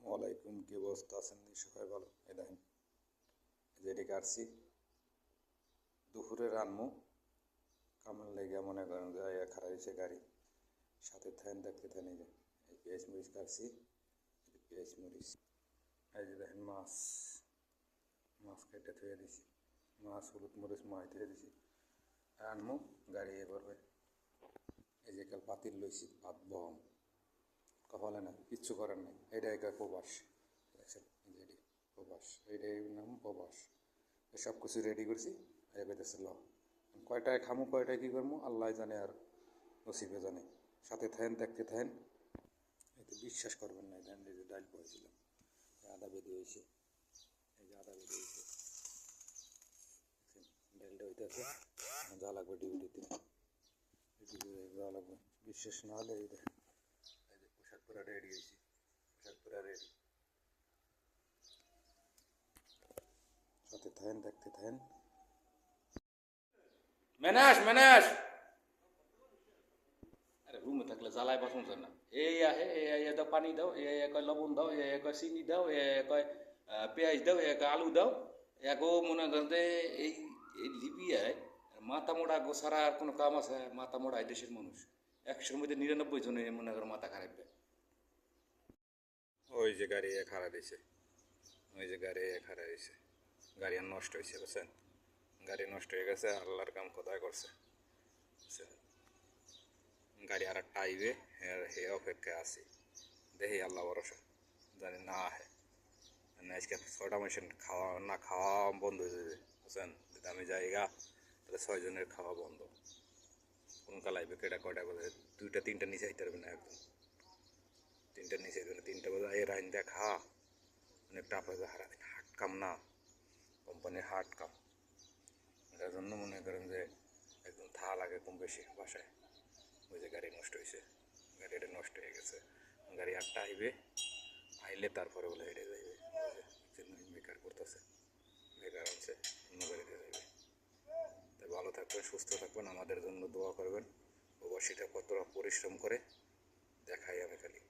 আসসালামু আলাইকুম। কি অবস্থা আছেন? সবাই ভালো? এই দেখেন, যেটি কাটছি দুপুরে রানমু কামার লেগে মনে করেন যে খারাপ হয়েছে গাড়ি সাথে থাইন দেখতে থানি যে এই পেঁয়াজ মরিচ কাটছি, পেঁয়াজ মরিচ। এই যে দেখেন মাছ কেটে থুয়ে দিছি, মাছ হলুদ মরিচ মাই থুয়ে দিছি। রানমু গাড়ি এ করবে। এই যে কাল পাতিল লইছি ভাত বহম, কপালে না কিচ্ছু করার নেই। এটা একটা প্রবাস, দেখছেন যেটি প্রবাস, এইটাই নাম প্রবাস। সব কিছু রেডি করছি, এবাইতেছে ল কয়টায় খামু কয়টায় কী করবো আল্লাহ জানে আর নসিবে জানে। সাথে থাকেন দেখতে থাকেন, এতে বিশ্বাস করবেন না। ধান যে ডাল পয়েছিলাম আদা বেঁধে হয়েছে, এই যে আদা বেঁধে হয়েছে, ডালটা হইতেছে যা লাগবে ডিউটিতে যাওয়া লাগবে। বিশ্বাস না হলে এই দেখেন, এই যে পোশাক পরা রেডি হয়েছি, পোশাক পরা রেডি। সাথে থাকেন দেখতে থাকেন। মেনাস আরে রুমে থাকলে জ্বালায় পছন্দ না। এই আহে এ দাও পানি দাও, এ কয় লবণ দাও, এ কয় চিনি দাও, এ কয় পেঁয়াজ দাও, এ কয় আলু দাও। এগো মনে করেন যে এই লিবিয়ায় মাথা মোড়া গোসারা আর কোনো কাম আছে? মাথা মোড়া এই দেশের মানুষ 100-র মধ্যে 99 জনে মনে করেন মাথা খারাপ। ওই যে গাড়ি খারাপ হয়েছে, ওই যে গাড়ি খারাপ হয়েছে, গাড়ি আর নষ্ট হয়েছে বুঝছেন। গাড়ি নষ্ট হয়ে গেছে, আল্লাহর কাম কোথায় করছে। গাড়ি আর একটা আইবে, হে অপেক্ষায় আছি, দেখি আল্লাহ ভরসা, জানি না আহে না। আজকে 6টা মেশিন খাওয়া না খাওয়া বন্ধ হয়ে যাবে বুঝছেন। যদি আমি যাই গা তাহলে 6 জনের খাওয়া বন্ধ। কোন কাল আইবে কেটা কয়টা বাজে, 2টা-3টা নিচে আইতে পারবে না একদম। 3টার নিচে আইতে 3টা বাজে এর আইন দেখা অনেক টাফ হয়ে যায়। সারাদিন হাট কাম না, কোম্পানির হাট কাম, এটার জন্য মনে করেন যে একদম থা লাগে কম বেশি বাসায়। ওই যে গাড়ি নষ্ট হয়েছে, গাড়িটা নষ্ট হয়ে গেছে। গাড়ি আটটা আইবে, আইলে তারপরে বলে হেঁটে যাইবে। বেকার করতেছে, বেকার আছে, অন্য গাড়িতে যাইবে। তাই ভালো থাকবেন, সুস্থ থাকবেন, আমাদের জন্য দোয়া করবেন। প্রবাসীটা কতটা পরিশ্রম করে দেখাই আমি খালি।